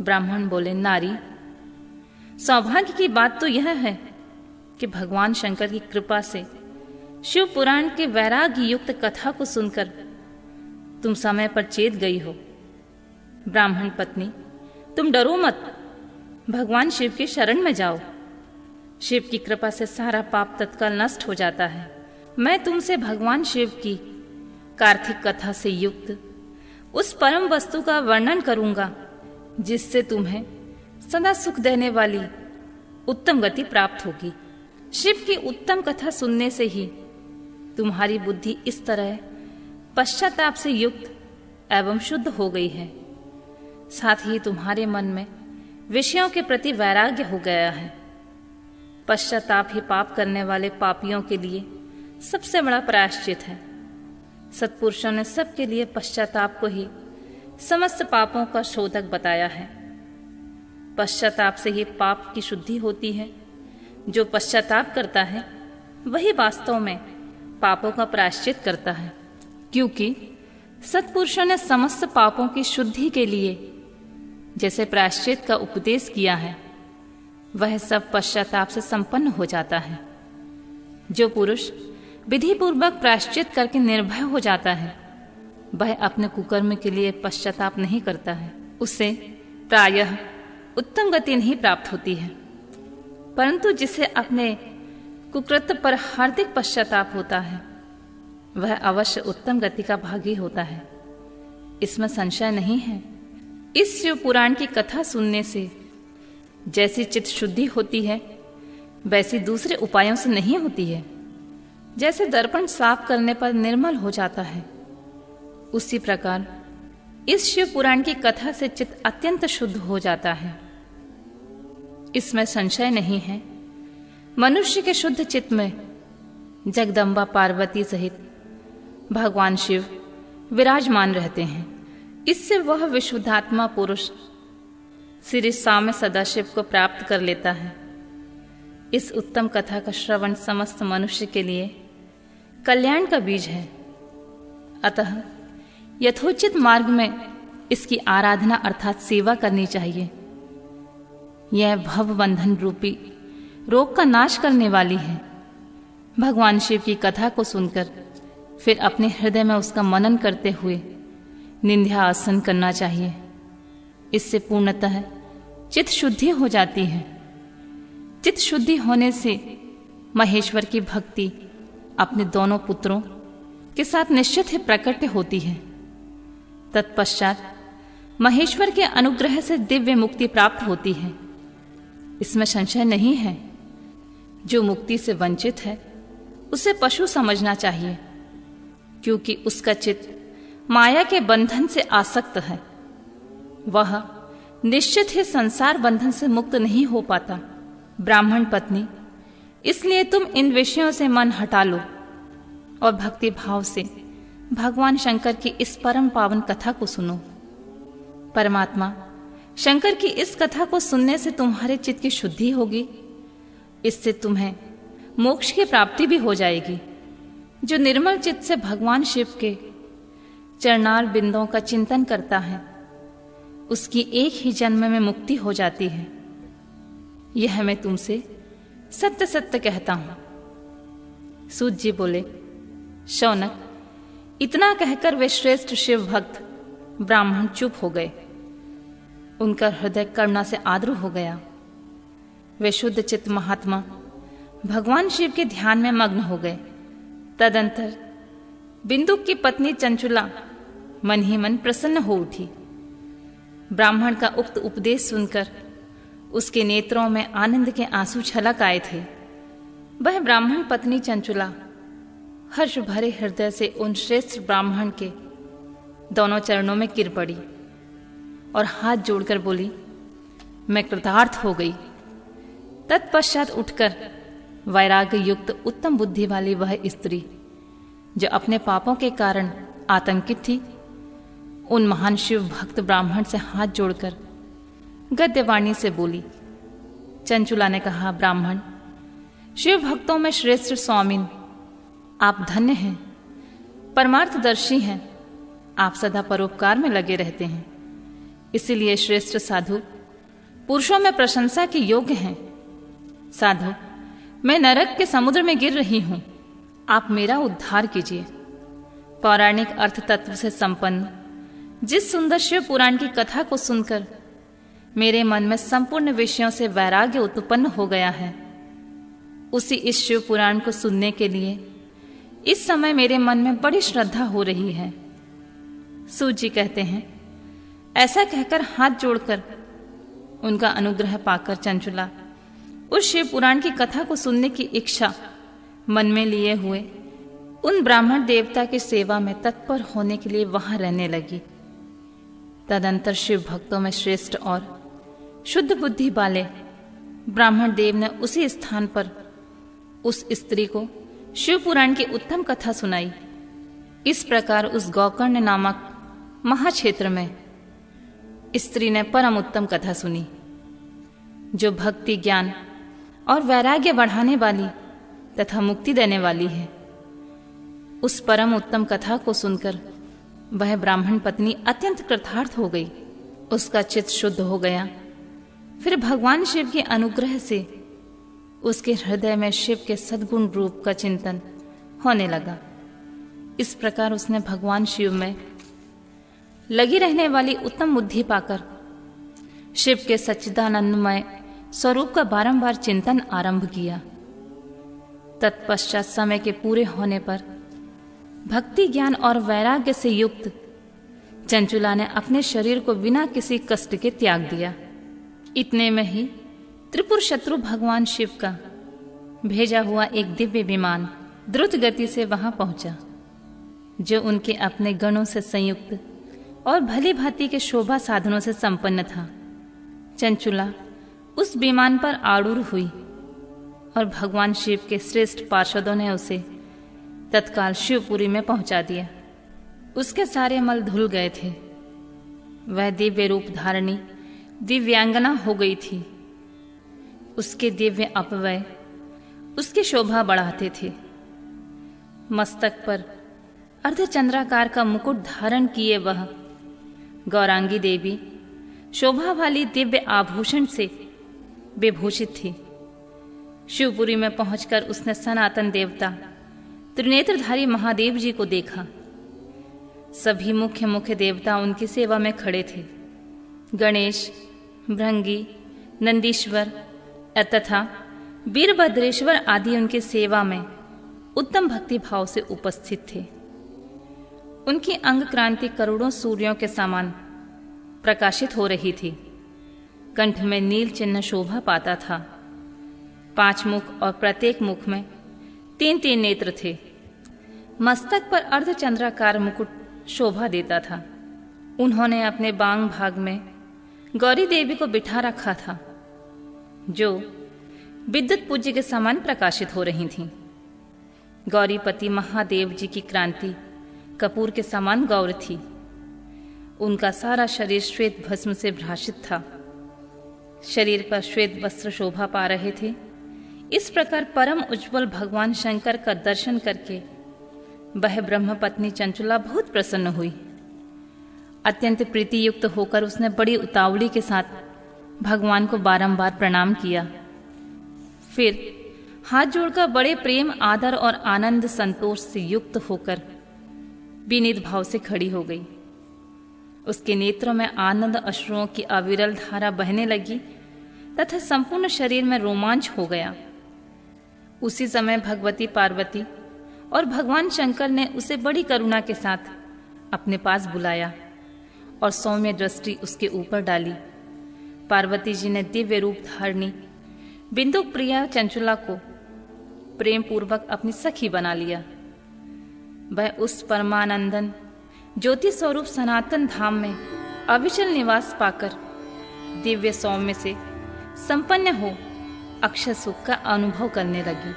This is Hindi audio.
ब्राह्मण बोले, नारी, सौभाग्य की बात तो यह है कि भगवान शंकर की कृपा से शिव पुराण के वैराग्य युक्त कथा को सुनकर तुम समय पर चेत गई हो। ब्राह्मण पत्नी, तुम डरो मत, भगवान शिव की शरण में जाओ। शिव की कृपा से सारा पाप तत्काल नष्ट हो जाता है। मैं तुमसे भगवान शिव की कार्तिक कथा से युक्त उस परम वस्तु का वर्णन करूंगा जिससे तुम्हें सदा सुख देने वाली उत्तम गति प्राप्त होगी। शिव की उत्तम कथा सुनने से ही तुम्हारी बुद्धि इस तरह पश्चाताप से युक्त एवं शुद्ध हो गई है, साथ ही तुम्हारे मन में विषयों के प्रति वैराग्य हो गया है। पश्चाताप ही पाप करने वाले पापियों के लिए सबसे बड़ा प्रायश्चित है। सत्पुरुषों ने सबके लिए पश्चाताप को ही समस्त पापों का शोधक बताया है। पश्चाताप से ही पाप की शुद्धि होती है। जो पश्चाताप करता है वही वास्तव में पापों का प्रायश्चित करता है, क्योंकि सत्पुरुषों ने समस्त पापों की शुद्धि के लिए जैसे प्रायश्चित का उपदेश किया है, वह सब पश्चाताप से संपन्न हो जाता है। जो पुरुष विधि पूर्वक प्रायश्चित करके निर्भय हो जाता है, वह अपने कुकर्म के लिए पश्चाताप नहीं करता है। उसे प्रायः उत्तम गति नहीं प्राप्त होती है, परंतु जिसे अपने कुकृत्य पर हार्दिक पश्चाताप होता है, वह अवश्य उत्तम गति का भागी होता है। इसमें संशय नहीं है। इस शिव पुराण की कथा सुनने से जैसी चित्त शुद्धि होती है, वैसी दूसरे उपायों से नहीं होती है। जैसे दर्पण साफ करने पर निर्मल हो जाता है, उसी प्रकार इस शिव पुराण की कथा से चित्त अत्यंत शुद्ध हो जाता है। इसमें संशय नहीं है। मनुष्य के शुद्ध चित्त में जगदम्बा पार्वती सहित भगवान शिव विराजमान रहते हैं। इससे वह विशुद्धात्मा पुरुष श्री साम्य सदाशिव को प्राप्त कर लेता है। इस उत्तम कथा का श्रवण समस्त मनुष्य के लिए कल्याण का बीज है। अतः यथोचित मार्ग में इसकी आराधना अर्थात सेवा करनी चाहिए। यह भव बंधन रूपी रोग का नाश करने वाली है। भगवान शिव की कथा को सुनकर फिर अपने हृदय में उसका मनन करते हुए निंध्या आसन करना चाहिए। इससे पूर्णतः चित्त शुद्धि हो जाती है। चित्त शुद्धि होने से महेश्वर की भक्ति अपने दोनों पुत्रों के साथ निश्चित ही प्रकट होती है। तत्पश्चात महेश्वर के अनुग्रह से दिव्य मुक्ति प्राप्त होती है। इसमें संशय नहीं है। जो मुक्ति से वंचित है उसे पशु समझना चाहिए, क्योंकि उसका चित्त माया के बंधन से आसक्त है। वह निश्चित ही संसार बंधन से मुक्त नहीं हो पाता। ब्राह्मण पत्नी, इसलिए तुम इन विषयों से मन हटा लो और भक्ति भाव से भगवान शंकर की इस परम पावन कथा को सुनो। परमात्मा शंकर की इस कथा को सुनने से तुम्हारे चित्त की शुद्धि होगी। इससे तुम्हें मोक्ष की प्राप्ति भी हो जाएगी। जो निर्मल चित्त से भगवान शिव के चरणार बिंदों का चिंतन करता है, उसकी एक ही जन्म में मुक्ति हो जाती है। यह मैं तुमसे सत्य सत्य कहता हूं। सूत जी बोले, शौनक, इतना कहकर वे श्रेष्ठ शिव भक्त ब्राह्मण चुप हो गए। उनका हृदय करुणा से आर्द्र हो गया। वे शुद्ध चित्त महात्मा भगवान शिव के ध्यान में मग्न हो गए। तदंतर बिंदुक की पत्नी चंचुला मन ही मन प्रसन्न हो उठी। ब्राह्मण का उक्त उपदेश सुनकर उसके नेत्रों में आनंद के आंसू छलक आए थे। वह ब्राह्मण पत्नी चंचुला हर्ष भरे हृदय से उन श्रेष्ठ ब्राह्मण के दोनों चरणों में गिर पड़ी और हाथ जोड़कर बोली, मैं कृतार्थ हो गई। तत्पश्चात उठकर वैराग्य युक्त उत्तम बुद्धि वाली वह स्त्री जो अपने पापों के कारण आतंकित थी, उन महान शिव भक्त ब्राह्मण से हाथ जोड़कर गद्यवाणी से बोली। चंचुला ने कहा, ब्राह्मण, शिव भक्तों में श्रेष्ठ स्वामिन, आप धन्य हैं, परमार्थदर्शी हैं। आप सदा परोपकार में लगे रहते हैं। इसीलिए श्रेष्ठ साधु पुरुषों में प्रशंसा के योग्य हैं। साधु, मैं नरक के समुद्र में गिर रही हूं, आप मेरा उद्धार कीजिए। पौराणिक अर्थ तत्व से संपन्न जिस सुंदर शिव पुराण की कथा को सुनकर मेरे मन में संपूर्ण विषयों से वैराग्य उत्पन्न हो गया है, उसी इस शिव पुराण को सुनने के लिए इस समय मेरे मन में बड़ी श्रद्धा हो रही है। सूत जी कहते हैं, ऐसा कहकर हाथ जोड़कर उनका अनुग्रह पाकर चंचुला उस शिव पुराण की कथा को सुनने की इच्छा मन में लिए हुए उन ब्राह्मण देवता की सेवा में तत्पर होने के लिए वहां रहने लगी। तदंतर शिव भक्तों में श्रेष्ठ और शुद्ध बुद्धि वाले ब्राह्मण देव ने उसी स्थान पर उस स्त्री को शिव पुराण की उत्तम कथा सुनाई। इस प्रकार उस गौकर्ण नामक महाक्षेत्र में स्त्री ने परम उत्तम कथा सुनी, जो भक्ति, ज्ञान और वैराग्य बढ़ाने वाली तथा मुक्ति देने वाली है। उस परम उत्तम कथा को सुनकर वह ब्राह्मण पत्नी अत्यंत कृतार्थ हो गई। उसका चित्त शुद्ध हो गया। फिर भगवान शिव के अनुग्रह से उसके हृदय में शिव के सद्गुण रूप का चिंतन होने लगा। इस प्रकार उसने भगवान शिव में लगी रहने वाली उत्तम बुद्धि पाकर शिव के सच्चिदानंदमय स्वरूप का बारंबार चिंतन आरंभ किया। तत्पश्चात समय के पूरे होने पर भक्ति, ज्ञान और वैराग्य से युक्त चंचुला ने अपने शरीर को बिना किसी कष्ट के त्याग दिया। इतने में ही त्रिपुर शत्रु भगवान शिव का भेजा हुआ एक दिव्य विमान द्रुत गति से वहां पहुंचा, जो उनके अपने गणों से संयुक्त और भली भांति के शोभा साधनों से संपन्न था। चंचुला उस विमान पर आरूढ़ हुई और भगवान शिव के श्रेष्ठ पार्षदों ने उसे तत्काल शिवपुरी में पहुंचा दिया। उसके सारे मल धुल गए थे। वह दिव्य रूप धारणी दिव्यांगना हो गई थी। उसके दिव्य अपव्यय उसकी शोभा बढ़ाते थे। मस्तक पर अर्धचंद्राकार का मुकुट धारण किए वह गौरांगी देवी शोभा वाली दिव्य आभूषण से विभूषित थी। शिवपुरी में पहुंचकर उसने सनातन देवता त्रिनेत्रधारी महादेव जी को देखा। सभी मुख्य मुख्य देवता उनकी सेवा में खड़े थे। गणेश, भृंगी, नंदीश्वर तथा वीरभद्रेश्वर आदि उनकी सेवा में उत्तम भक्ति भाव से उपस्थित थे। उनकी अंग क्रांति करोड़ों सूर्यों के समान प्रकाशित हो रही थी। कंठ में नील चिन्ह शोभा पाता था। 5 मुख और प्रत्येक मुख में 3-3 नेत्र थे। मस्तक पर अर्धचंद्राकार मुकुट शोभा देता था। उन्होंने अपने बांग भाग में गौरी देवी को बिठा रखा था, जो विद्युत पूज्य के समान प्रकाशित हो रही थीं। गौरीपति महादेव जी की क्रांति कपूर के समान गौर थी। उनका सारा शरीर श्वेत भस्म से भ्राषित था। शरीर पर श्वेत वस्त्र शोभा पा रहे थे। इस प्रकार परम उज्ज्वल भगवान शंकर का दर्शन करके वह ब्रह्मपत्नी चंचुला बहुत प्रसन्न हुई। अत्यंत प्रीति युक्त होकर उसने बड़ी उतावली के साथ भगवान को बारंबार प्रणाम किया। फिर हाथ जोड़कर बड़े प्रेम, आदर और आनंद संतोष से युक्त होकर विनीत भाव से खड़ी हो गई। उसके नेत्रों में आनंद अश्रुओं की अविरल धारा बहने लगी तथा संपूर्ण शरीर में रोमांच हो गया। उसी समय भगवती पार्वती और भगवान शंकर ने उसे बड़ी करुणा के साथ अपने पास बुलाया और सौम्य दृष्टि उसके ऊपर डाली। पार्वती जी ने दिव्य रूप धारणी बिंदु प्रिया चंचुला को प्रेम पूर्वक अपनी सखी बना लिया। वह उस परमानंदन ज्योति स्वरूप सनातन धाम में अविचल निवास पाकर दिव्य सौम्य से संपन्न हो अक्षय सुख का अनुभव करने लगी।